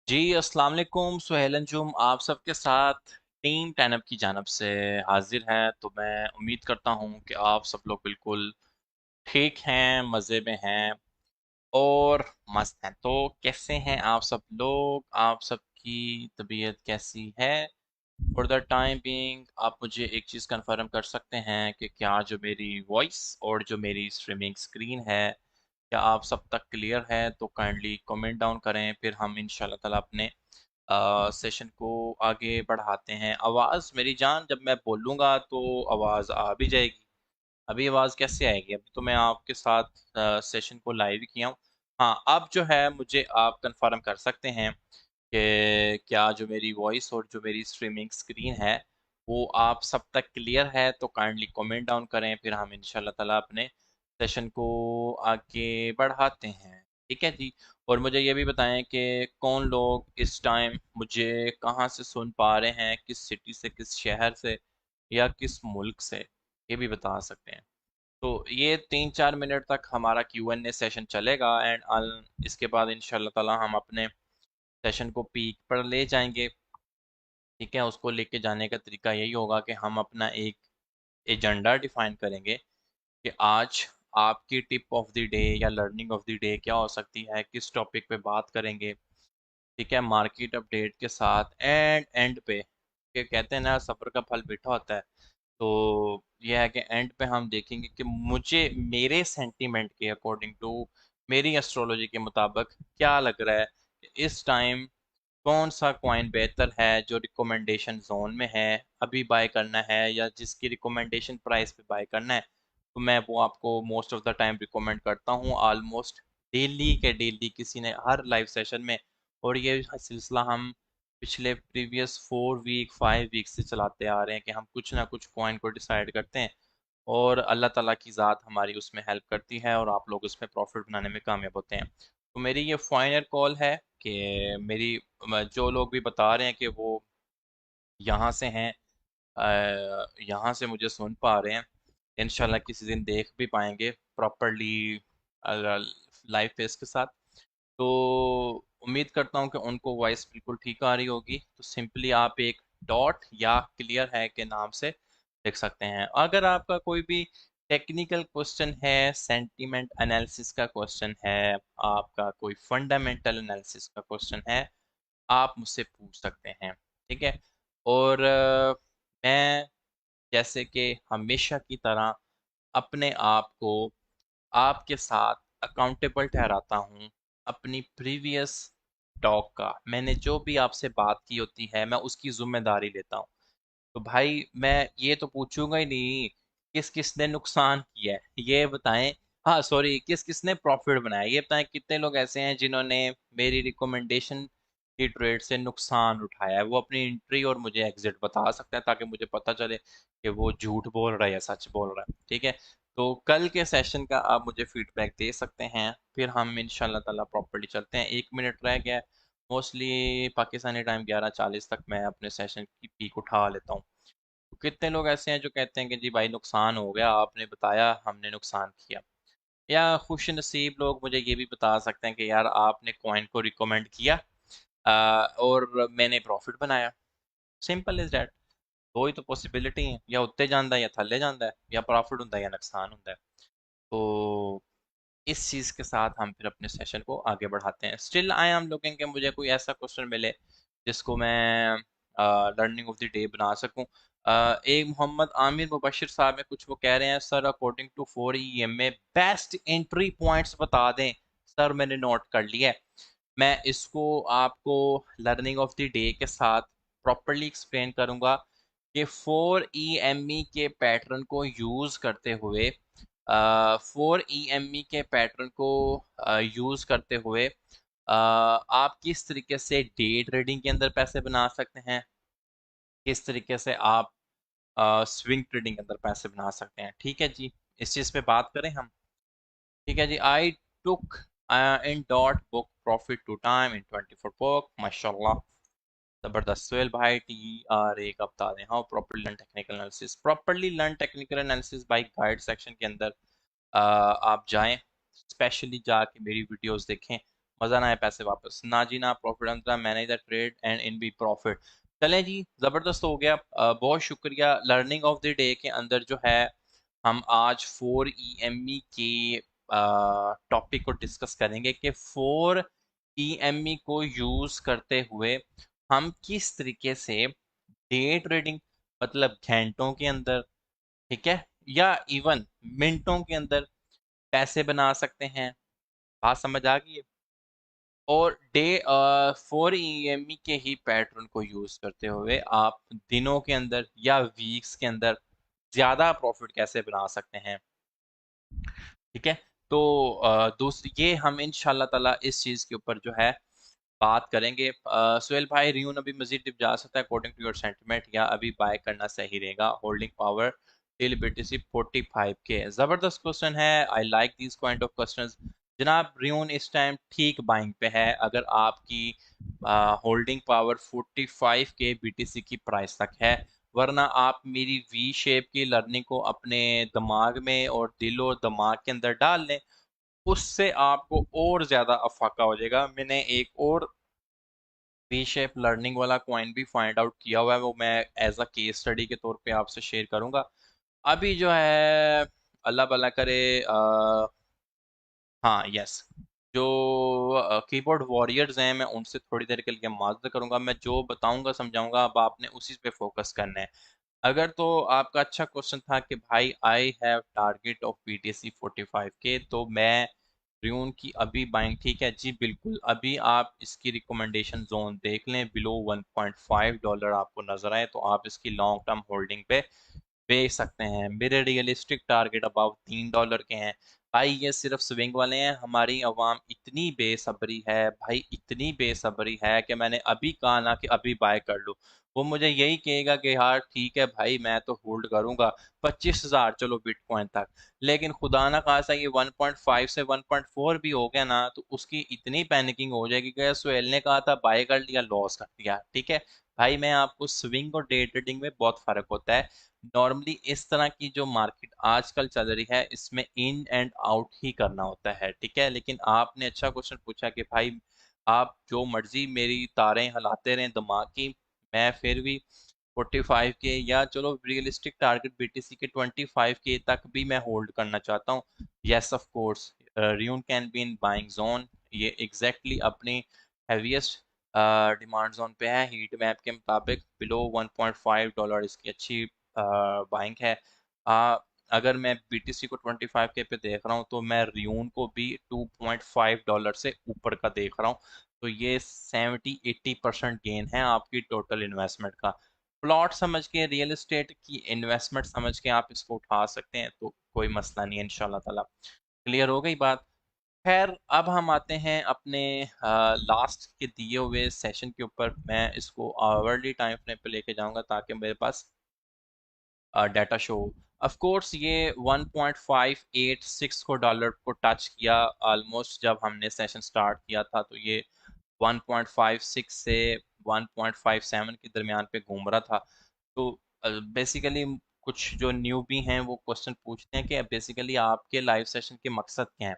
जी, अस्सलाम वालेकुम। सुहेल अंजुम आप सबके साथ टीम टैनअप की जानब से हाजिर है। तो मैं उम्मीद करता हूँ कि आप सब लोग बिल्कुल ठीक हैं, मज़े में हैं और मस्त हैं। तो कैसे हैं आप सब लोग? आप सबकी तबीयत कैसी है? फॉर द टाइम बीइंग आप मुझे एक चीज़ कंफर्म कर सकते हैं कि क्या जो मेरी वॉइस और जो मेरी स्ट्रीमिंग स्क्रीन है, क्या आप सब तक क्लियर है? तो काइंडली कमेंट डाउन करें, फिर हम इंशाल्लाह ताला अपने सेशन को आगे बढ़ाते हैं। आवाज़ मेरी जान, जब मैं बोलूँगा तो आवाज़ आ भी जाएगी। अभी आवाज़ कैसे आएगी? अभी तो मैं आपके साथ सेशन को लाइव ही किया हूँ। हाँ, अब जो है मुझे आप कन्फर्म कर सकते हैं कि क्या जो मेरी वॉइस और जो मेरी स्ट्रीमिंग स्क्रीन है, वो आप सब तक क्लियर है? तो काइंडली कमेंट डाउन करें, फिर हम इंशाल्लाह ताला अपने सेशन को आगे बढ़ाते हैं। ठीक है जी? और मुझे ये भी बताएं कि कौन लोग इस टाइम मुझे कहाँ से सुन पा रहे हैं, किस सिटी से, किस शहर से या किस मुल्क से, ये भी बता सकते हैं। तो ये 3-4 मिनट तक हमारा Q&A सेशन चलेगा एंड इसके बाद इंशाल्लाह ताला हम अपने सेशन को पीक पर ले जाएंगे। ठीक है, उसको लेके जाने का तरीका यही होगा कि हम अपना एक एजेंडा डिफाइन करेंगे कि आज आपकी टिप ऑफ द डे या लर्निंग ऑफ द डे क्या हो सकती है, किस टॉपिक पे बात करेंगे। ठीक है, मार्केट अपडेट के साथ एंड एंड पे के कहते हैं ना, सब्र का फल मीठा होता है। तो यह है कि एंड पे हम देखेंगे कि मुझे मेरे सेंटीमेंट के अकॉर्डिंग टू, मेरी एस्ट्रोलॉजी के मुताबिक क्या लग रहा है कि इस टाइम कौन सा कॉइन बेहतर है, जो रिकमेंडेशन जोन में है, अभी बाय करना है या जिसकी रिकमेंडेशन प्राइस पे बाय करना है। तो मैं वो आपको most of the time recommend करता हूँ, ऑलमोस्ट डेली के डेली, किसी ने हर लाइव सेशन में। और ये सिलसिला हम पिछले प्रीवियस 4 वीक 5 वीक से चलाते आ रहे हैं कि हम कुछ ना कुछ कॉइन को डिसाइड करते हैं और अल्लाह ताला की ज़ात हमारी उसमें हेल्प करती है और आप लोग उसमें प्रॉफिट बनाने में कामयाब होते हैं। तो मेरी ये फाइनल कॉल है कि मेरी जो लोग भी बता रहे हैं कि वो यहाँ से हैं, यहाँ से मुझे सुन पा रहे हैं, इंशाल्लाह किसी दिन देख भी पाएंगे प्रॉपरली लाइव फेस के साथ। तो उम्मीद करता हूँ कि उनको वॉइस बिल्कुल ठीक आ रही होगी। तो सिंपली आप एक डॉट या क्लियर है के नाम से लिख सकते हैं। अगर आपका कोई भी टेक्निकल क्वेश्चन है, सेंटीमेंट एनालिसिस का क्वेश्चन है, आपका कोई फंडामेंटल एनालिसिस का क्वेश्चन है, आप मुझसे पूछ सकते हैं। ठीक है? और मैं जैसे कि हमेशा की तरह अपने आप को आपके साथ अकाउंटेबल ठहराता हूँ अपनी प्रीवियस टॉक का। मैंने जो भी आपसे बात की होती है, मैं उसकी जिम्मेदारी लेता हूँ। तो भाई मैं ये तो पूछूंगा ही नहीं किस किसने नुकसान किया है, ये बताएं। हाँ सॉरी, किस किसने प्रॉफिट बनाया, ये बताएं। कितने लोग ऐसे हैं जिन्होंने मेरी रिकमेंडेशन की ट्रेड से नुकसान उठाया है? वो अपनी एंट्री और मुझे एग्जिट बता सकता है ताकि मुझे पता चले कि वो झूठ बोल रहा है या सच बोल रहा है। ठीक है? तो कल के सेशन का आप मुझे फीडबैक दे सकते हैं, फिर हम इंशाल्लाह ताला प्रॉपर्ली चलते हैं। 1 मिनट रह गया है। मोस्टली पाकिस्तानी टाइम 11:40 तक मैं अपने सेशन की पीक उठा लेता हूँ। तो कितने लोग ऐसे हैं जो कहते हैं कि जी भाई नुकसान हो गया, आपने बताया हमने नुकसान किया। या खुश नसीब लोग मुझे ये भी बता सकते हैं कि यार आपने कॉइन को रिकमेंड किया और मैंने प्रॉफिट बनाया। Simple is that. दो ही तो पॉसिबिलिटी है, या उत्ते जाता है या थल्ले जाता है, या प्रॉफिट होता है या नुकसान होता है। तो इस चीज़ के साथ हम फिर अपने सेशन को आगे बढ़ाते हैं। स्टिल आई एम लुकिंग कि मुझे कोई ऐसा क्वेश्चन मिले जिसको मैं लर्निंग ऑफ द डे बना सकूं। एक मोहम्मद आमिर मुबशिर साहब में कुछ वो कह रहे हैं, सर अकॉर्डिंग टू 4 EM में बेस्ट एंट्री पॉइंट्स बता दें। सर मैंने नोट कर लिया है, मैं इसको आपको लर्निंग ऑफ द डे के साथ प्रॉपरली एक्सप्लेन करूंगा कि 4 EME के पैटर्न को यूज करते हुए, 4 EME के पैटर्न को यूज करते हुए आप किस तरीके से डे ट्रेडिंग के अंदर पैसे बना सकते हैं, किस तरीके से आप स्विंग ट्रेडिंग के अंदर पैसे बना सकते हैं। ठीक है जी? इस चीज़ पे बात करें हम। ठीक है जी। I took in dot book profit two time in 24 book, माशाल्लाह जबरदस्त। सोहेल भाई TR एक बता दें। हाँ, properly learn technical analysis, properly learn technical analysis by guide section के अंदर आप जाएं, स्पेशली जाके मेरी वीडियोस देखें। मजा ना आए पैसे वापस ना जी ना। प्रॉफिट अंदर manage the trade and in be profit. चलें जी, जबरदस्त हो गया। बहुत शुक्रिया। लर्निंग ऑफ द डे के अंदर जो है हम आज 4 EME के टॉपिक को डिस्कस करेंगे कि 4 EME को यूज करते हुए हम किस तरीके से डे ट्रेडिंग, मतलब घंटों के अंदर, ठीक है, या इवन मिनटों के अंदर पैसे बना सकते हैं। बात समझ आ गई है? और डे 4 EME के ही पैटर्न को यूज करते हुए आप दिनों के अंदर या वीक्स के अंदर ज्यादा प्रॉफिट कैसे बना सकते हैं। ठीक है, तो दूसरी ये हम इंशाल्लाह ताला इस चीज के ऊपर जो है बात करेंगे। सुहेल भाई, रियून अभी मजीद डिप जा सकता है अकॉर्डिंग टू योर सेंटिमेंट, या अभी बाय करना सही रहेगा? होल्डिंग पावर टिल BTC 45 के। जबरदस्त क्वेश्चन है। I like this kind of questions. जनाब, रियून इस टाइम ठीक बाइंग पे है अगर आपकी होल्डिंग पावर 45 के BTC की प्राइस तक है। वरना आप मेरी वी शेप की लर्निंग को अपने दिमाग में और दिल और दिमाग के अंदर डाल लें, उससे आपको और ज्यादा अफाका हो जाएगा। मैंने एक और वी शेप लर्निंग वाला कॉइन भी फाइंड आउट किया हुआ है, वो मैं एज अ केस स्टडी के तौर पे आपसे शेयर करूंगा। अभी जो है अल्लाह भला करे, हाँ यस, जो कीबोर्ड वॉरियर्स हैं मैं उनसे थोड़ी देर के लिए माजर करूंगा। मैं जो बताऊंगा समझाऊंगा, अब आपने उसी पे फोकस करना है। अगर तो आपका अच्छा क्वेश्चन था कि भाई I have target of BTC 45 के, तो मैं र्यून की अभी बाइंग ठीक है जी, बिल्कुल अभी आप इसकी रिकमेंडेशन जोन देख लें, बिलो $1.5 आपको नजर आए तो आप इसकी लॉन्ग टर्म होल्डिंग पे बेच सकते हैं। मेरे रियलिस्टिक टारगेट अबाउट $3 के हैं। भाई ये सिर्फ स्विंग वाले हैं। हमारी अवाम इतनी बेसब्री है भाई, इतनी बेसब्री है कि मैंने अभी कहा ना कि अभी बाय कर लो, वो मुझे यही कहेगा कि यार ठीक है भाई मैं तो होल्ड करूंगा 25,000 चलो बिटकॉइन तक। लेकिन खुदा ना खासा ये 1.5 से 1.4 भी हो गया ना तो उसकी इतनी पैनिकिंग हो जाएगी कि सुहेल ने कहा था बाय कर लिया, लॉस कर दिया। ठीक है भाई, मैं आपको स्विंग और डे ट्रेडिंग में बहुत फर्क होता है। नॉर्मली इस तरह की जो मार्केट आजकल चल रही है इसमें इन एंड आउट ही करना होता है। ठीक है, लेकिन आपने अच्छा क्वेश्चन पूछा कि भाई आप जो मर्जी मेरी तारें हिलाते रहें दिमाग की, मैं फिर भी 45 के या चलो रियलिस्टिक टारगेट BTC के 25 के तक भी मैं होल्ड करना चाहता हूँ। Yes of course, ruin can be in buying zone. ये एग्जैक्टली अपनी हैवीएस्ट डिमांड जोन पे है। हीट मैप के मुताबिक बिलो $1.5 इसकी अच्छी बाइंग है। आ, अगर मैं BTC को 25 के पे देख रहा हूँ तो मैं रियून को भी $2.5 से ऊपर का देख रहा हूँ। तो ये 70-80% गेन है आपकी टोटल इन्वेस्टमेंट का। प्लॉट समझ के, रियल एस्टेट की इन्वेस्टमेंट समझ के आप इसको उठा सकते हैं, तो कोई मसला नहीं है इंशाल्लाह ताला। क्लियर हो गई बात? खैर, अब हम आते हैं अपने लास्ट के दिए हुए सेशन के ऊपर। मैं इसको आवरली टाइम फ्रेम पे लेके जाऊंगा ताकि मेरे पास डाटा शो। ऑफ कोर्स ये 1.586 को डॉलर को टच किया ऑलमोस्ट। जब हमने सेशन स्टार्ट किया था तो ये 1.56 से 1.57 के दरमियान पे घूम रहा था। तो बेसिकली कुछ जो न्यूबी हैं वो क्वेश्चन पूछते हैं कि बेसिकली आपके लाइव सेशन के मकसद क्या है।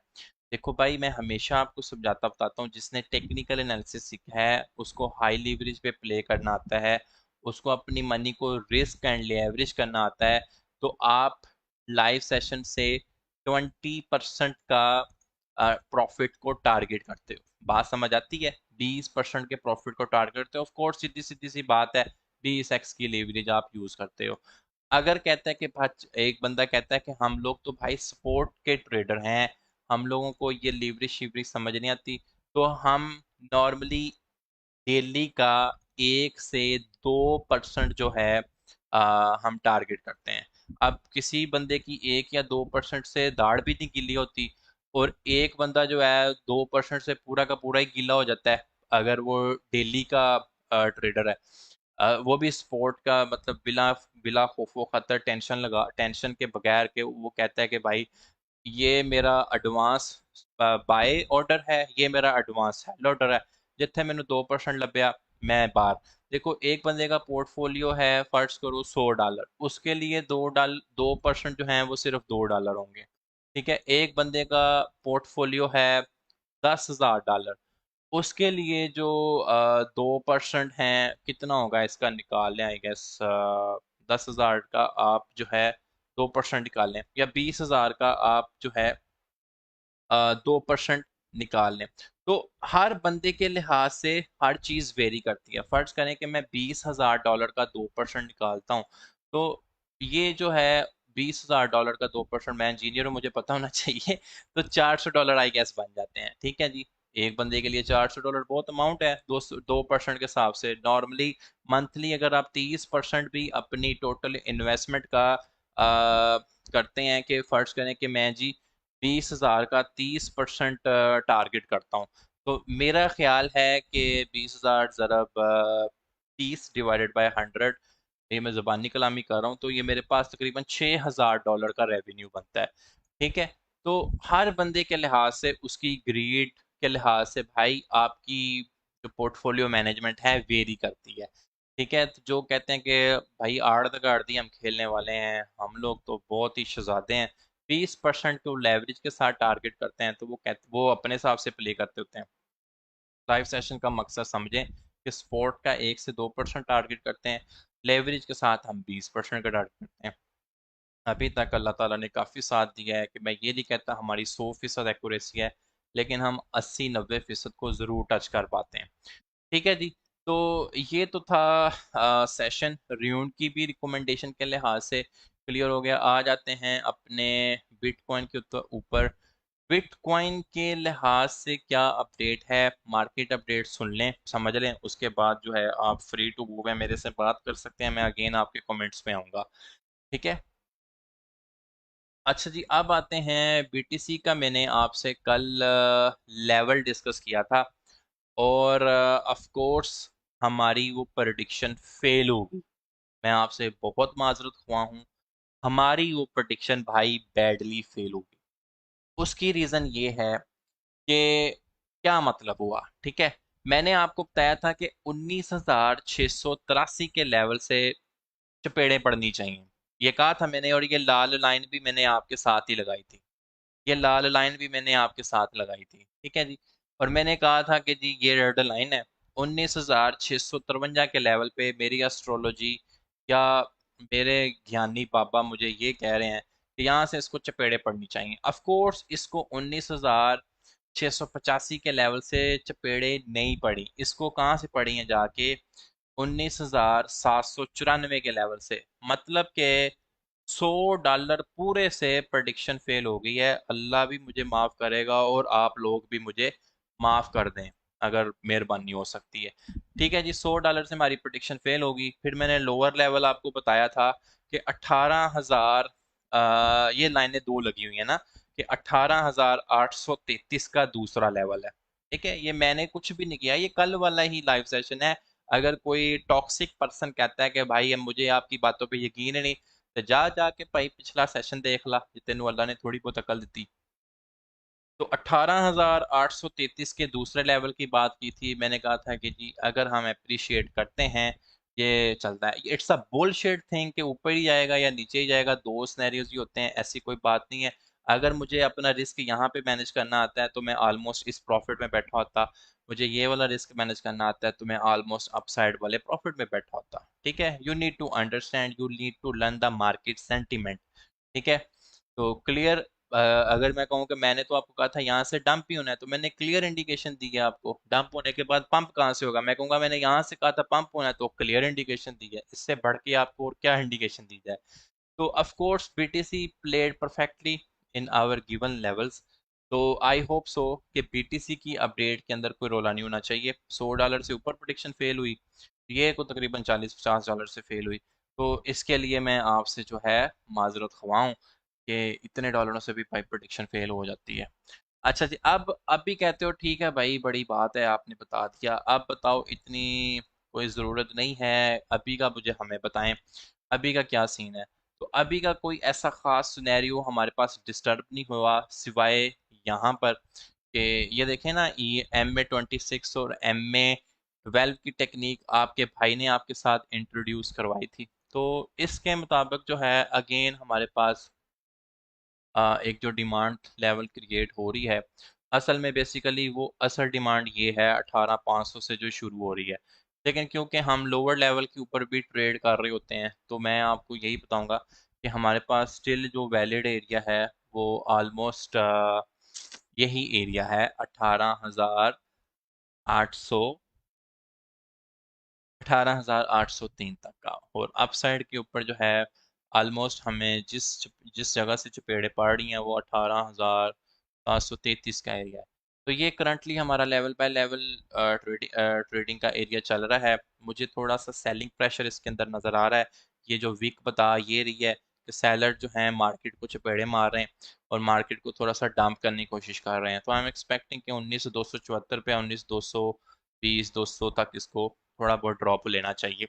देखो भाई, मैं हमेशा आपको समझाता बताता हूँ, जिसने टेक्निकल एनालिसिस सीखा है उसको हाई लीवरेज पे प्ले करना आता है, उसको अपनी मनी को रिस्क एंड लेवरेज करना आता है। तो आप लाइव सेशन से 20% का प्रॉफिट को टारगेट करते हो। बात समझ आती है? 20% के प्रॉफिट को टारगेट करते हो। ऑफ कोर्स सीधी सीधी सी बात है, 20x की लेवरेज आप यूज करते हो। अगर कहता है कि भाई, एक बंदा कहता है कि हम लोग तो भाई सपोर्ट के ट्रेडर हैं, हम लोगों को ये लीवरेज शीवरेज समझ नहीं आती, तो हम नॉर्मली डेली का 1 से 2% जो है हम टारगेट करते हैं। अब किसी बंदे की 1 या 2% से दाढ़ भी नहीं गीली होती, और एक बंदा जो है 2% से पूरा का पूरा ही गीला हो जाता है अगर वो डेली का ट्रेडर है। वो भी स्पोर्ट का, मतलब बिला बिला खौफो खतर, टेंशन के बगैर के वो कहता है कि भाई ये मेरा एडवांस बाय ऑर्डर है, ये मेरा एडवांस सेल ऑर्डर है, जिथे मैंने 2% लभ्या मैं बाहर। देखो, एक बंदे का पोर्टफोलियो है फर्ज करो $100, उसके लिए 2% जो है वो सिर्फ $2 होंगे। ठीक है, एक बंदे का पोर्टफोलियो है $10,000, उसके लिए जो 2% है, कितना होगा इसका निकाल लें, आई गेस 10,000 का आप जो है 2% निकाल लें, या 20,000 का आप जो है 2% निकाल लें। तो हर बंदे के लिहाज से हर चीज़ वेरी करती है। फर्ज करें कि मैं $20,000 का 2% निकालता हूँ, तो ये जो है $20,000 का 2%, मैं इंजीनियर हूँ मुझे पता होना चाहिए, तो $400 आई गेस बन जाते हैं। ठीक है जी, एक बंदे के लिए $400 बहुत अमाउंट है। 2% के हिसाब से नॉर्मली मंथली अगर आप 30% भी अपनी टोटल इन्वेस्टमेंट का करते हैं, कि फर्ज करें कि मैं जी 20,000 का 30% टारगेट करता हूँ, तो मेरा ख्याल है कि 20,000 ज़रब 30 डिवाइडेड बाय 100, ये मैं ज़बानी कलामी कर रहा हूँ, तो ये मेरे पास तकरीबन $6,000 का रेवेन्यू बनता है। ठीक है, तो हर बंदे के लिहाज से, उसकी ग्रीड के लिहाज से भाई, आपकी जो पोर्टफोलियो मैनेजमेंट है वेरी करती है। ठीक है, तो जो कहते हैं कि भाई आड़ दगाड़ दी हम खेलने वाले हैं, हम लोग तो बहुत ही शहजादे हैं, 20% को लेवरेज के साथ टारगेट करते हैं, तो वो अपने हिसाब से प्ले करते होते हैं। लाइव सेशन का मकसद समझें कि स्पोर्ट का 1 से 2% टारगेट करते हैं, लेवरेज के साथ हम 20% का टारगेट करते हैं। अभी तक अल्लाह ताला ने काफ़ी साथ दिया है, कि मैं ये नहीं कहता हमारी 100% एक्यूरेसी है, लेकिन हम 80-90% को ज़रूर टच कर पाते हैं। ठीक है जी, तो ये तो था सेशन। र्यून की भी रिकमेंडेशन के लिहाज से क्लियर हो गया। आ जाते हैं अपने बिटकॉइन के ऊपर। बिटकॉइन के लिहाज से क्या अपडेट है, मार्केट अपडेट सुन लें, समझ लें, उसके बाद जो है आप फ्री टू मूव है, मेरे से बात कर सकते हैं, मैं अगेन आपके कमेंट्स पे आऊँगा। ठीक है, अच्छा जी, अब आते हैं बीटीसी का। मैंने आपसे कल लेवल डिस्कस किया था, और ऑफ कोर्स हमारी वो प्रेडिक्शन फेल हो गई। मैं आपसे बहुत माजरत हुआ हूँ, हमारी वो प्रेडिक्शन भाई बैडली फेल हो गई। उसकी रीज़न ये है कि क्या मतलब हुआ। ठीक है, मैंने आपको बताया था कि 19,683 के लेवल से चपेड़े पड़नी चाहिए, ये कहा था मैंने, और ये लाल लाइन भी मैंने आपके साथ ही लगाई थी। ये लाल लाइन भी मैंने आपके साथ लगाई थी। ठीक है जी, और मैंने कहा था कि जी ये रेड लाइन है, 19,653 के लेवल पे मेरी एस्ट्रोलॉजी या मेरे ज्ञानी बाबा मुझे ये कह रहे हैं कि यहाँ से इसको चपेड़े पड़नी चाहिए। ऑफ कोर्स इसको 19,685 के लेवल से चपेड़े नहीं पड़ी, इसको कहाँ से पड़ी हैं जाके, 19,794 के लेवल से। मतलब के $100 पूरे से प्रडिक्शन फेल हो गई है। अल्लाह भी मुझे माफ करेगा, और आप लोग भी मुझे माफ कर दें अगर मेहरबानी हो सकती है। ठीक है जी, $100 से हमारी प्रडिक्शन फेल होगी। फिर मैंने लोअर लेवल आपको बताया था कि 18,000, ये लाइनें दो लगी हुई है ना, कि 18,833 का दूसरा लेवल है। ठीक है, ये मैंने कुछ भी नहीं किया, ये कल वाला ही लाइव सेशन है। अगर कोई टॉक्सिक पर्सन कहता है कि भाई अब मुझे आपकी बातों पे यकीन ही नहीं, तो जा जाके भाई पिछला सेशन देख ला, जे तेन अल्लाह ने थोड़ी बहुत अकल दी। तो 18,833 के दूसरे लेवल की बात की थी। मैंने कहा था कि जी अगर हम अप्रिशिएट करते हैं, ये चलता है, इट्स अ बुलशिट थिंग कि ऊपर ही जाएगा या नीचे ही जाएगा, दो सिनेरियोज ही होते हैं, ऐसी कोई बात नहीं है। अगर मुझे अपना रिस्क यहाँ पे मैनेज करना आता है, तो मैं ऑलमोस्ट इस प्रॉफिट में बैठा होता। मुझे ये वाला रिस्क मैनेज करना आता है, तो मैं ऑलमोस्ट अपसाइड वाले प्रॉफिट में बैठा होता। ठीक है, you need to understand, you need to learn the market sentiment. ठीक है, तो क्लियर, अगर मैं कहूँ कि मैंने तो आपको कहा था यहाँ से डंप ही होना है, तो मैंने क्लियर इंडिकेशन दी है आपको। डंप होने के बाद पंप कहाँ से होगा, मैं कहूँगा मैंने यहाँ से कहा था पंप होना है, तो क्लियर इंडिकेशन दी है। इससे बढ़ के आपको और क्या इंडिकेशन दी जाए। तो of course BTC played perfectly in our given levels. तो आई होप सो कि बीटीसी की अपडेट के अंदर कोई रोला नहीं होना चाहिए। $100 से ऊपर प्रोडिक्शन फेल हुई, ये को तकरीबन $40-50 से फेल हुई, तो इसके लिए मैं आपसे जो है माजरत ख्वाऊँ कि इतने डॉलरों से भी पाइप प्रोडिक्शन फेल हो जाती है। अच्छा जी, अब भी कहते हो ठीक है भाई, बड़ी बात है, आपने बता दिया, अब बताओ, इतनी कोई ज़रूरत नहीं है अभी का, मुझे हमें बताएं अभी का क्या सीन है। तो अभी का कोई ऐसा ख़ास सिनेरियो हमारे पास डिस्टर्ब नहीं हुआ, सिवाय यहाँ पर कि ये देखें ना, ये MA26 और MA12 की टेक्निक आपके भाई ने आपके साथ इंट्रोड्यूस करवाई थी। तो इसके मुताबिक जो है अगेन हमारे पास एक जो डिमांड लेवल क्रिएट हो रही है, असल में बेसिकली वो असल डिमांड ये है 18,500 से जो शुरू हो रही है। लेकिन क्योंकि हम लोअर लेवल के ऊपर भी ट्रेड कर रहे होते हैं, तो मैं आपको यही बताऊंगा कि हमारे पास स्टिल जो वैलिड एरिया है वो ऑलमोस्ट यही एरिया है 18,800, 18,803 तक का। और अपसाइड के ऊपर जो है ऑलमोस्ट हमें जिस जगह से चपेड़े पड़ रही हैं वो 18,733 का एरिया है। तो ये करंटली हमारा लेवल बाय लेवल ट्रेडिंग का एरिया चल रहा है। मुझे थोड़ा सा सेलिंग प्रेशर इसके अंदर नज़र आ रहा है। ये जो वीक बता ये रही है कि सेलर जो है मार्केट को चपेड़े मार रहे हैं और मार्केट को थोड़ा सा डंप करने की कोशिश कर रहे हैं। तो आई एम एक्सपेक्टिंग कि 19,274 पे 19,220 तक इसको थोड़ा बहुत ड्रॉप लेना चाहिए,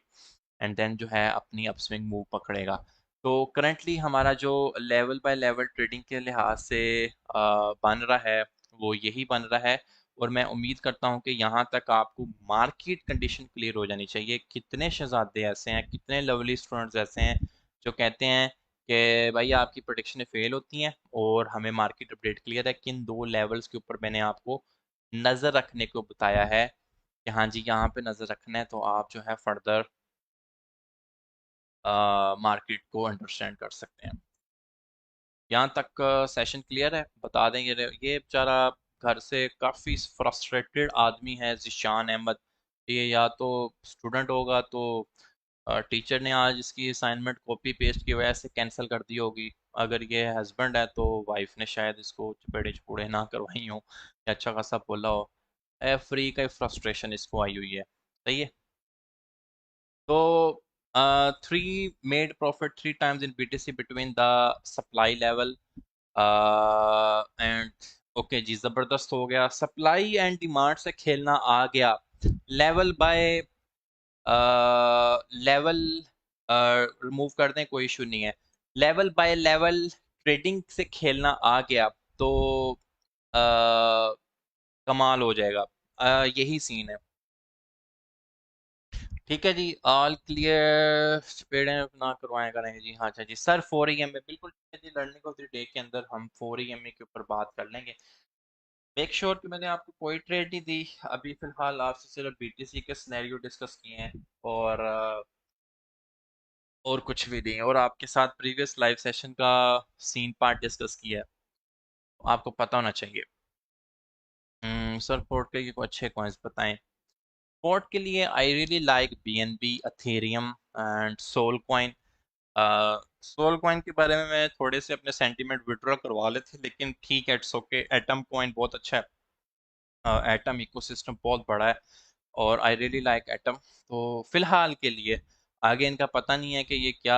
एंड देन जो है अपनी अपस्विंग मूव पकड़ेगा। तो करंटली हमारा जो लेवल बाय लेवल ट्रेडिंग के लिहाज से बन रहा है वो यही बन रहा है। और मैं उम्मीद करता हूँ कि यहाँ तक आपको मार्केट कंडीशन क्लियर हो जानी चाहिए। कितने शहजादे ऐसे हैं, कितने लवली स्टूडेंट्स ऐसे हैं जो कहते हैं कि भाई आपकी प्रोडिक्शनें फेल होती हैं और हमें मार्केट अपडेट क्लियर है। किन दो लेवल्स के ऊपर मैंने आपको नज़र रखने को बताया है कि हाँ जी यहाँ पे नज़र रखना है, तो आप जो है फर्दर मार्केट को अंडरस्टैंड कर सकते हैं। यहाँ तक सेशन क्लियर है? बता दें, ये बेचारा घर से काफ़ी फ्रस्ट्रेटेड आदमी है, जिशान अहमद। ये या तो स्टूडेंट होगा तो टीचर ने आज इसकी असाइनमेंट कॉपी पेस्ट की वजह से कैंसिल कर दी होगी। अगर ये हस्बैंड है तो वाइफ ने शायद इसको चपेड़े चपूड़े ना करवाई हो या अच्छा खासा बोला हो। फ्री का फ्रस्ट्रेशन इसको आई हुई है। सही है। So, three made profit three times in BTC between the supply level and okay जी, जबरदस्त हो गया। सप्लाई एंड डिमांड से खेलना आ गया। लेवल बाय लेवल रिमूव कर दें, कोई इशू नहीं है। लेवल बाय लेवल ट्रेडिंग से खेलना आ गया तो कमाल हो जाएगा। यही सीन है। ठीक है जी, ऑल क्लियर। पेड़े ना करवाएं करेंगे जी। हाँ अच्छा जी सर, 4 EMA बिल्कुल ठीक है जी। लर्निंग ऑफ द डे के अंदर हम 4 EMA के ऊपर बात कर लेंगे। मेक श्योर कि मैंने आपको कोई ट्रेड नहीं दी अभी फिलहाल, आपसे सिर्फ BTC के सिनेरियो डिस्कस किए हैं और कुछ भी नहीं। और आपके साथ प्रीवियस लाइव सेशन का सीन पार्ट डिस्कस किया है, तो आपको पता होना चाहिए। सर पोर्ट के लिए कोई अच्छे कॉइन्स बताएं। पोर्ट के लिए I really like BNB, Ethereum and Sol coin. Sol coin के बारे में मैं थोड़े से अपने सेंटीमेंट विड्रॉ करवा लेते, लेकिन ठीक है, इट्स ओके। एटम कॉइन बहुत अच्छा है। एटम इकोसिस्टम बहुत बड़ा है और आई रियली लाइक एटम। तो फिलहाल के लिए, आगे इनका पता नहीं है कि ये क्या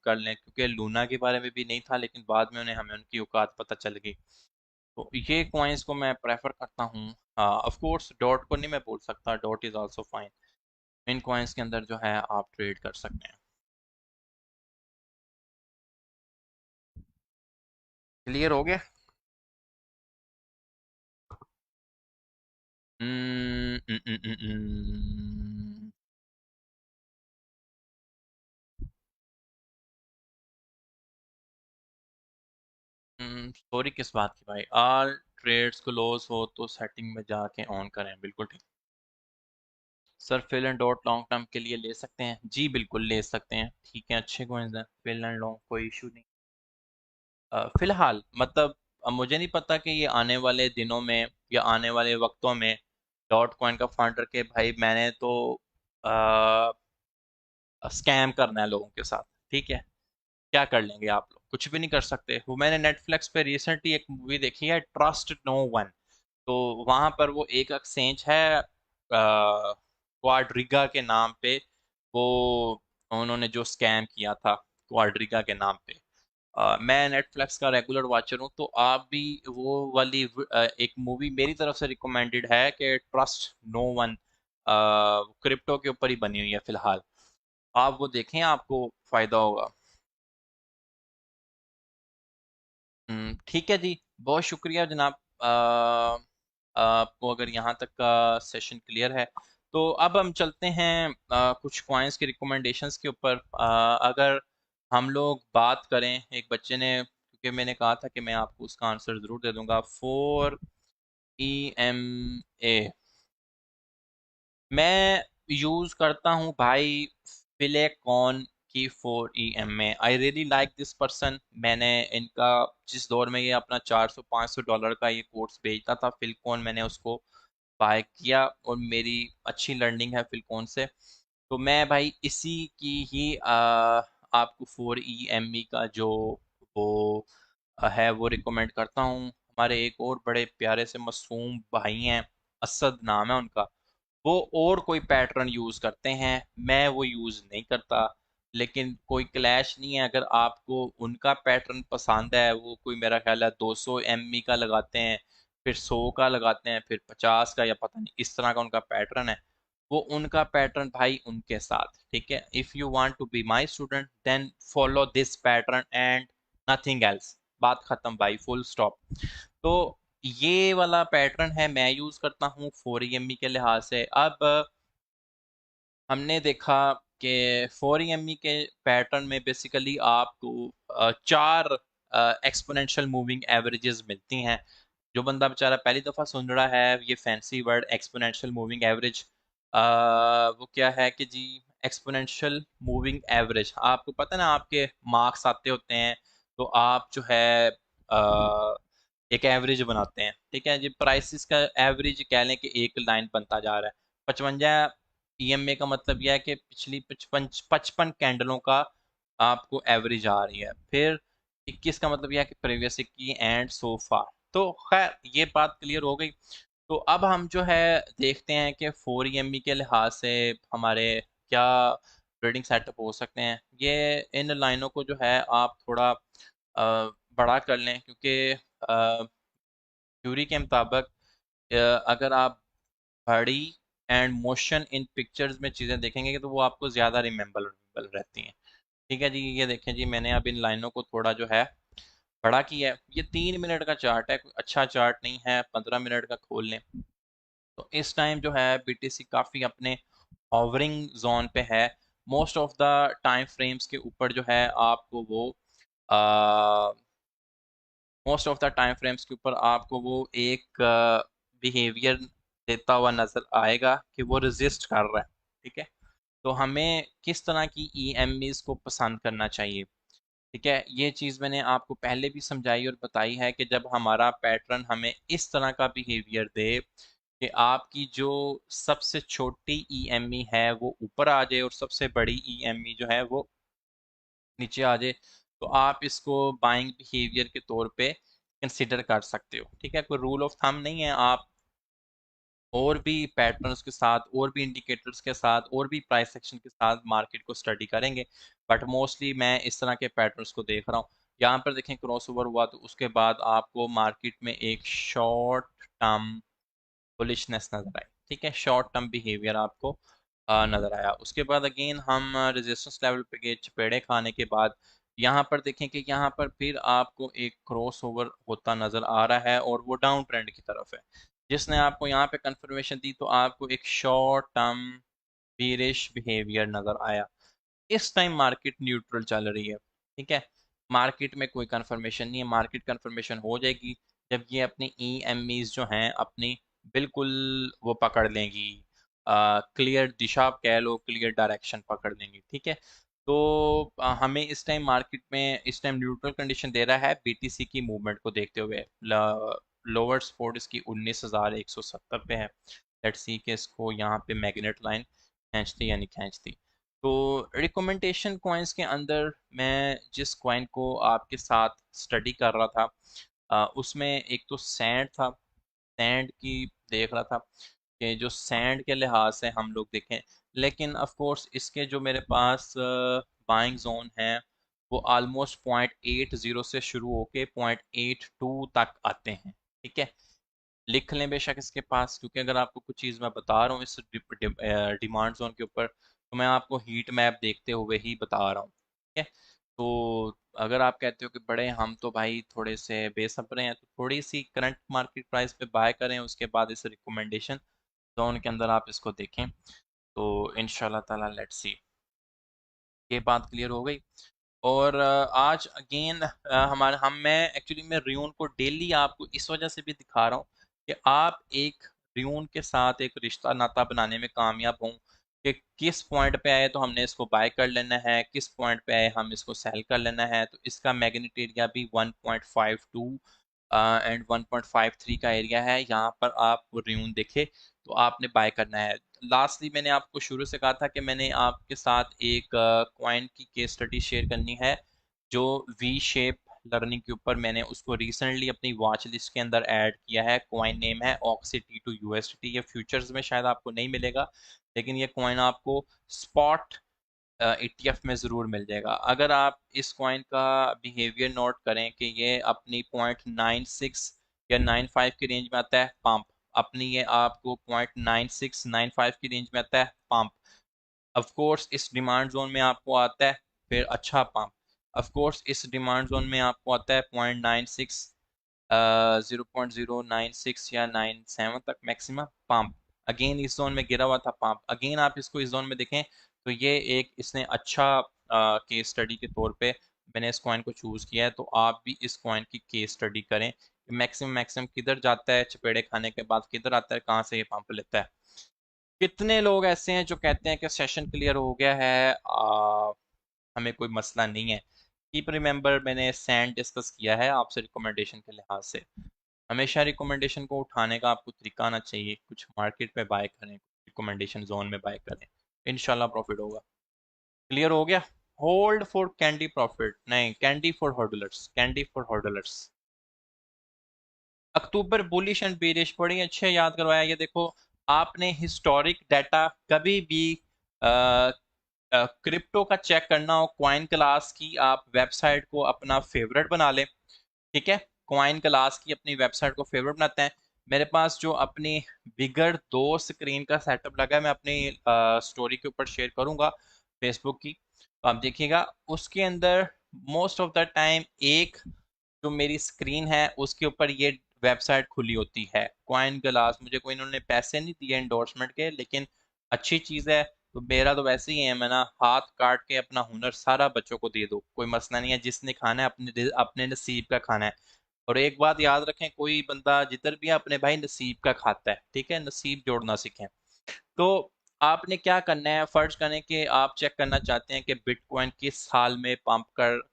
कर लें, क्योंकि लूना के बारे में भी नहीं था लेकिन बाद में उन्हें हमें उनकी औकात पता चल गई। तो ये कॉइन्स को मैं प्रेफर करता हूँ। ऑफ कोर्स डॉट को नहीं मैं बोल सकता, dot is also fine. In coins के अंदर जो है आप ट्रेड कर सकते हैं। क्लियर हो गया? सॉरी किस बात की भाई? ऑल ट्रेड्स क्लोज हो तो सेटिंग में जाके ऑन करें, बिल्कुल ठीक। Sir FIL and DOT long term के लिए ले सकते हैं जी, बिल्कुल ले सकते हैं। ठीक है, अच्छे कॉइन्स हैं फिल एंड लॉन्ग, कोई इशू नहीं। फिलहाल मतलब मुझे नहीं पता कि ये आने वाले दिनों में या आने वाले वक्तों में डॉट कॉइन का फंड रखे भाई, मैंने तो स्कैम करना है लोगों के साथ। ठीक है, क्या कर लेंगे आप लोग? कुछ भी नहीं कर सकते। वो मैंने नेटफ्लिक्स पे रिसेंटली एक मूवी देखी है, ट्रस्ट नो वन। तो वहां पर वो एक एक्सचेंज है क्वाड्रिगा के नाम पे। वो उन्होंने जो स्कैम किया था क्वाड्रिगा के नाम पे। मैं नेटफ्लिक्स का रेगुलर वॉचर हूँ, तो आप भी वो वाली एक मूवी मेरी तरफ से रिकमेंडेड है कि ट्रस्ट नो वन, क्रिप्टो के ऊपर ही बनी हुई है फिलहाल। आप वो देखें, आपको फायदा होगा। ठीक है जी, बहुत शुक्रिया जनाब। आपको अगर यहाँ तक का सेशन क्लियर है, तो अब हम चलते हैं कुछ कॉइन्स के रिकमेंडेशंस के ऊपर। अगर हम लोग बात करें, एक बच्चे ने, क्योंकि मैंने कहा था कि मैं आपको उसका आंसर ज़रूर दे दूंगा, EMA मैं यूज करता हूँ भाई फिलेकॉन की 4 EMA। I really like this person. मैंने इनका जिस दौर में ये अपना 400-500 डॉलर का ये कोर्स बेचता था फिलकॉन, मैंने उसको बाय किया और मेरी अच्छी लर्निंग है फिलकॉन से। तो मैं भाई इसी की ही आपको 4 EME का जो वो है वो रिकमेंड करता हूँ। हमारे एक और बड़े प्यारे से मासूम भाई हैं, असद नाम है उनका, वो और कोई पैटर्न यूज करते हैं, मैं वो यूज नहीं करता। लेकिन कोई क्लैश नहीं है, अगर आपको उनका पैटर्न पसंद है, वो कोई मेरा ख्याल है 200 ME का लगाते हैं, फिर 100 का लगाते हैं, फिर 50 का, या पता नहीं इस तरह का उनका पैटर्न है, वो उनका पैटर्न भाई उनके साथ, ठीक है। If you want to be my student then follow this pattern and nothing else. बात खत्म भाई, फुल स्टॉप। तो ये वाला पैटर्न है मैं यूज करता हूँ 4 EME के लिहाज से। अब हमने देखा कि 4 EME के पैटर्न में बेसिकली आपको चार एक्सपोनेंशियल मूविंग एवरेजेस मिलती हैं। जो बंदा बेचारा पहली दफ़ा सुन रहा है ये fancy word exponential moving average, वो क्या है कि जी एक्सपोनेंशियल मूविंग एवरेज, आपको पता है ना, आपके मार्क्स आते होते हैं तो आप जो है एक एवरेज बनाते हैं, ठीक है जी। प्राइसेस का एवरेज कह लें कि एक लाइन बनता जा रहा है। 55 EMA का मतलब यह है कि पिछली 55 कैंडलों का आपको एवरेज आ रही है। फिर 21 का मतलब यह है कि प्रीवियस की एंड सो फार। तो खैर ये बात क्लियर हो गई। तो अब हम जो है देखते हैं कि 4 EME के लिहाज से हमारे क्या ट्रेडिंग सेटअप हो सकते हैं। ये इन लाइनों को जो है आप थोड़ा बड़ा कर लें, क्योंकि थ्योरी के मुताबिक अगर आप बड़ी एंड मोशन इन पिक्चर्स में चीज़ें देखेंगे तो वो आपको ज़्यादा रिमेम्बरेबल रहती हैं, ठीक है जी। ये देखें जी, मैंने अब इन लाइनों को थोड़ा जो है बड़ा किया है। ये 3 मिनट का चार्ट है, कोई अच्छा चार्ट नहीं है, 15 मिनट का खोल लें तो इस टाइम जो है BTC काफ़ी अपने हॉवरिंग जोन पे है। Most of the time frames के ऊपर जो है आपको वो most of the time frames के ऊपर आपको वो एक बिहेवियर देता हुआ नजर आएगा कि वो रेजिस्ट कर रहा है, ठीक है। तो हमें किस तरह की EMEs को पसंद करना चाहिए, ठीक है। ये चीज़ मैंने आपको पहले भी समझाई और बताई है कि जब हमारा पैटर्न हमें इस तरह का बिहेवियर दे कि आपकी जो सबसे छोटी EME है वो ऊपर आ जाए और सबसे बड़ी EME जो है वो नीचे आ जाए, तो आप इसको बाइंग बिहेवियर के तौर पे कंसिडर कर सकते हो, ठीक है। कोई रूल ऑफ थंब नहीं है। आप और भी पैटर्न्स के साथ, और भी इंडिकेटर्स के साथ, और भी प्राइस सेक्शन के साथ मार्केट को स्टडी करेंगे, बट मोस्टली मैं इस तरह के पैटर्न्स को देख रहा हूँ। यहाँ पर देखें क्रॉस ओवर हुआ तो उसके बाद आपको मार्केट में एक शॉर्ट टर्म बुलिशनेस नजर आई, ठीक है, शॉर्ट टर्म बिहेवियर आपको नजर आया। उसके बाद अगेन हम रेजिस्टेंस लेवल पे गए चपेड़े खाने के बाद। यहाँ पर देखें कि यहाँ पर फिर आपको एक क्रॉस ओवर होता नजर आ रहा है और वो डाउन ट्रेंड की तरफ है, जिसने आपको यहाँ पे कंफर्मेशन दी, तो आपको एक शॉर्ट टर्म बीरिश बिहेवियर नजर आया। इस टाइम मार्केट न्यूट्रल चल रही है, ठीक है। मार्केट में कोई कंफर्मेशन नहीं है। मार्केट कंफर्मेशन हो जाएगी जब ये अपनी EMEs जो हैं अपनी बिल्कुल वो पकड़ लेंगी, क्लियर दिशा आप कह लो, क्लियर डायरेक्शन पकड़ लेंगी, ठीक है। तो हमें इस टाइम मार्केट में इस टाइम न्यूट्रल कंडीशन दे रहा है BTC की मूवमेंट को देखते हुए। लोअर सपोर्ट इसकी 19,170 पे है। लेट्स सी कि इसको यहाँ पे मैग्नेट लाइन खींचती या नहीं खींचती। तो रिकमेंडेशन कॉइन्स के अंदर मैं जिस कॉइन को आपके साथ स्टडी कर रहा था उसमें एक तो सैंड था। सैंड की देख रहा था कि जो सैंड के लिहाज से हम लोग देखें, लेकिन ऑफ कोर्स इसके जो मेरे पास बाइंग जोन है वो ऑलमोस्ट 0.80 से शुरू होके 0.82 तक आते हैं, ठीक है। लिख लें बेशक इसके पास, क्योंकि अगर आपको कुछ चीज़ मैं बता रहा हूँ इस डिमांड जोन के ऊपर, तो मैं आपको हीट मैप देखते हुए ही बता रहा हूँ, ठीक है। तो अगर आप कहते हो कि बड़े हम तो भाई थोड़े से बेसब्रे हैं, तो थोड़ी सी करंट मार्केट प्राइस पे बाय करें, उसके बाद इस रिकमेंडेशन जोन के अंदर आप इसको देखें। तो इंशाल्लाह ताला लेट्स सी, ये बात क्लियर हो गई। और आज अगेन हमारे हम मैं एक्चुअली मैं रियोन को डेली आपको इस वजह से भी दिखा रहा हूँ कि आप एक ड्यून के साथ एक रिश्ता नाता बनाने में कामयाब हों कि किस पॉइंट पे आए तो हमने इसको बाय कर लेना है, किस पॉइंट पे आए हम इसको सेल कर लेना है। तो इसका मैग्नेट एरिया भी 1.52 एंड 1.53 का एरिया है। यहाँ पर आप ड्यून देखे तो आपने बाय करना है। लास्टली मैंने आपको शुरू से कहा था कि मैंने आपके साथ एक कॉइन की केस स्टडी शेयर करनी है जो वी शेप लर्निंग के ऊपर मैंने उसको रिसेंटली अपनी वॉच लिस्ट के अंदर ऐड किया है। कॉइन नेम है ऑक्सी टू यूएसटी। ये फ्यूचर्स में शायद आपको नहीं मिलेगा, लेकिन ये कॉइन आपको स्पॉट ईटीएफ में ज़रूर मिल जाएगा। अगर आप इस कॉइन का बिहेवियर नोट करें कि ये अपनी 0.96 या 95 की रेंज में आता है पंप, अपनी ये आपको 0.9695 की रेंज में आता है पंप। ऑफ कोर्स इस डिमांड जोन में आपको आता है फिर अच्छा पंप। ऑफ कोर्स इस डिमांड जोन में आपको आता है 0.96 0.096 या 97 तक मैक्सिमम पंप। अगेन इस जोन में गिरा हुआ था पंप। अगेन आप इसको इस जोन में देखें तो ये एक इसने अच्छा केस स्टडी के तौर पे मैंने इस कॉइन को चूज किया है। तो आप भी इस कॉइन की केस स्टडी करें कि मैक्सिमम मैक्सिमम किधर जाता है, चपेड़े खाने के बाद किधर आता है, कहाँ से ये पंप लेता है। कितने लोग ऐसे हैं जो कहते हैं कि सेशन क्लियर हो गया है, हमें कोई मसला नहीं है। कीप रिमेंबर मैंने सैंड डिस्कस किया है आपसे रिकमेंडेशन के लिहाज से। हमेशा रिकमेंडेशन को उठाने का आपको तरीका आना चाहिए। कुछ मार्केट में बाय करें, रिकमेंडेशन जोन में बाय करें, इंशाल्लाह प्रॉफिट होगा। क्लियर हो गया? होल्ड फॉर कैंडी प्रॉफिट नहीं, candy for holders, candy for holders. October bullish and bearish बड़ी अच्छे याद करवाया। ये देखो, आपने हिस्टोरिक डाटा कभी भी क्रिप्टो का चेक करना हो, कॉइन क्लास की आप वेबसाइट को अपना फेवरेट बना लें। ठीक है, कॉइन क्लास की अपनी वेबसाइट को फेवरेट बनाते हैं। मेरे पास जो अपनी बिगर 2 स्क्रीन का सेटअप लगा है, मैं अपनी स्टोरी के ऊपर शेयर करूंगा फेसबुक की, तो आप देखिएगा उसके अंदर मोस्ट ऑफ द टाइम एक जो मेरी स्क्रीन है उसके ऊपर ये वेबसाइट खुली होती है। कॉइन ग्लास मुझे कोई इन्होंने पैसे नहीं दिए एंडोर्समेंट के, लेकिन अच्छी चीज़ है। तो मेरा तो वैसे ही है, मैं ना हाथ काट के अपना हुनर सारा बच्चों को दे दो, कोई मसला नहीं है। जिसने खाना है अपने अपने नसीब का खाना है। और एक बात याद रखें, कोई बंदा जिधर भी है अपने भाई नसीब का खाता है, ठीक है, नसीब जोड़ना सीखें। तो आपने क्या करना है, फर्ज करें कि आप चेक करना चाहते हैं कि बिटकॉइन किस साल में पंप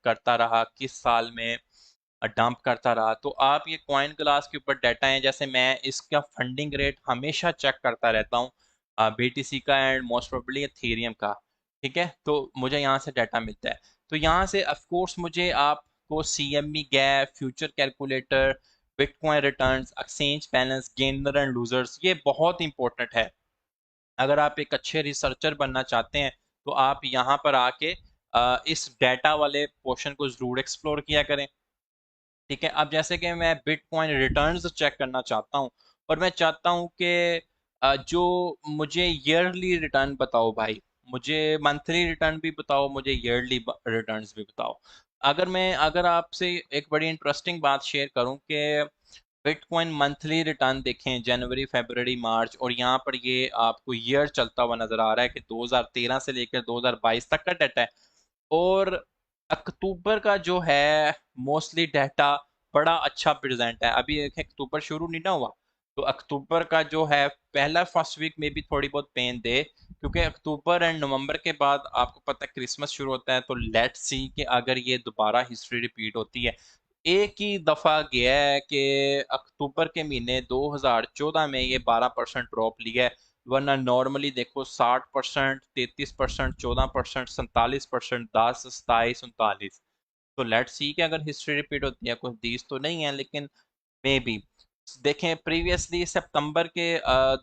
करता रहा, किस साल में डंप करता रहा। तो आप ये कॉइन क्लास के ऊपर डाटा है, जैसे मैं इसका फंडिंग रेट हमेशा चेक करता रहता हूँ बीटीसी का एंड मोस्ट प्रोबेबली एथेरियम का। ठीक है, तो मुझे यहाँ से डाटा मिलता है। तो यहाँ से ऑफ कोर्स मुझे आपको CME gap, future calculator, bitcoin returns, exchange balance, gainer and losers, ये बहुत इंपॉर्टेंट है। अगर आप एक अच्छे रिसर्चर बनना चाहते हैं तो आप यहाँ पर आके इस डाटा वाले पोर्शन को जरूर एक्सप्लोर किया करें। ठीक है, अब जैसे कि मैं बिटकॉइन रिटर्न्स चेक करना चाहता हूँ और मैं चाहता हूँ कि जो मुझे ईयरली रिटर्न बताओ भाई, मुझे मंथली रिटर्न भी बताओ, मुझे ईयरली रिटर्न्स भी बताओ। अगर आपसे एक बड़ी इंटरेस्टिंग बात शेयर करूं कि बिटकॉइन मंथली रिटर्न देखें जनवरी फरवरी मार्च, और यहाँ पर ये आपको ईयर चलता हुआ नजर आ रहा है कि 2013 से लेकर 2022 तक का डाटा है। और अक्टूबर का जो है मोस्टली डाटा बड़ा अच्छा प्रेजेंट है। अभी देखें अक्टूबर शुरू नहीं ना हुआ, तो अक्टूबर का जो है पहला फर्स्ट वीक में भी थोड़ी बहुत पेन दे, क्योंकि अक्टूबर एंड नवंबर के बाद आपको पता है क्रिसमस शुरू होता है। तो लेट्स सी कि अगर ये दोबारा हिस्ट्री रिपीट होती है। एक ही दफा गया है कि अक्टूबर के महीने 2014 में ये 12% ड्रॉप लिया है, वरना नॉर्मली देखो 60%, 33%, 14%, 47%, 10, 27, 39। तो लेट्स सी कि अगर हिस्ट्री रिपीट होती है, कुछ दीज तो नहीं है लेकिन मे बी। देखें प्रीवियसली सितंबर के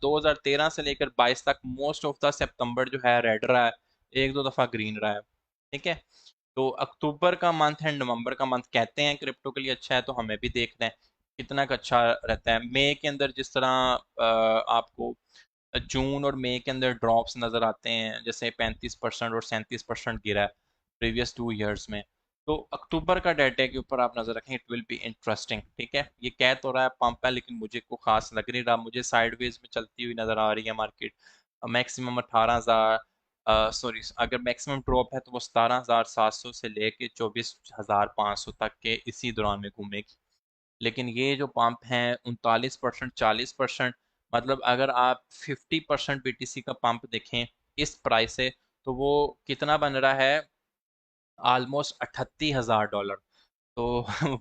2013 से लेकर 22 तक मोस्ट ऑफ द सितंबर जो है रेड रहा है, एक दो दफा ग्रीन रहा है। ठीक है, तो अक्टूबर का मंथ एंड नवंबर का मंथ कहते हैं क्रिप्टो के लिए अच्छा है, तो हमें भी देखना है कितना का अच्छा रहता है। मई के अंदर जिस तरह आपको जून और मई के अंदर ड्रॉप्स नज़र आते हैं, जैसे 35% और 37% गिरा है प्रीवियस 2 ईयर्स में। तो अक्टूबर का डाटा के ऊपर आप नज़र रखें, इट विल बी इंटरेस्टिंग। ठीक है, ये कह तो रहा है पंप है, लेकिन मुझे को खास लग नहीं रहा, मुझे साइडवेज में चलती हुई नज़र आ रही है मार्केट। मैक्सिमम 18,000, सॉरी, अगर मैक्सिमम ड्रॉप है तो वो 17,700 से लेके 24,500 तक के इसी दौरान में घूमेगी। लेकिन ये जो पंप हैं 39%, 40%, मतलब अगर आप 50% बीटीसी का पंप देखें इस प्राइस से, तो वो कितना बन रहा है, ऑलमोस्ट $38,000। तो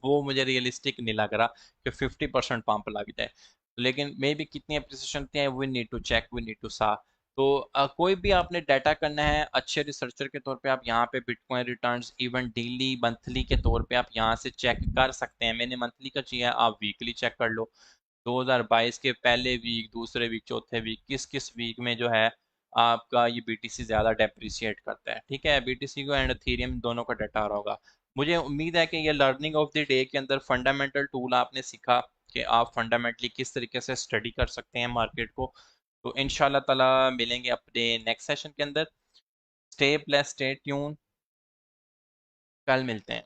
वो मुझे रियलिस्टिक नहीं लग रहा कि 50% पंप लग जाए। लेकिन मे भी कितनी अप्रिसिएशन है, we need to check, we need to saw. तो कोई भी आपने डाटा करना है अच्छे रिसर्चर के तौर पे, आप यहाँ पे bitcoin returns even daily monthly के तौर पे आप यहाँ से चेक कर सकते हैं। मैंने मंथली का चाहिए, आप वीकली चेक कर लो। 2022 के पहले वीक, दूसरे वीक, चौथे वीक, किस किस वीक में जो है आपका ये बीटीसी ज़्यादा डेप्रिसिएट करता है। ठीक है, बीटीसी को एंड एथेरियम दोनों का डाटा आ रहा होगा। मुझे उम्मीद है कि ये लर्निंग ऑफ द डे के अंदर फंडामेंटल टूल आपने सीखा कि आप फंडामेंटली किस तरीके से स्टडी कर सकते हैं मार्केट को। तो इंशाल्लाह ताला मिलेंगे अपने नेक्स्ट सेशन के अंदर। स्टे ब्लेस्ड, स्टे ट्यून, कल मिलते हैं।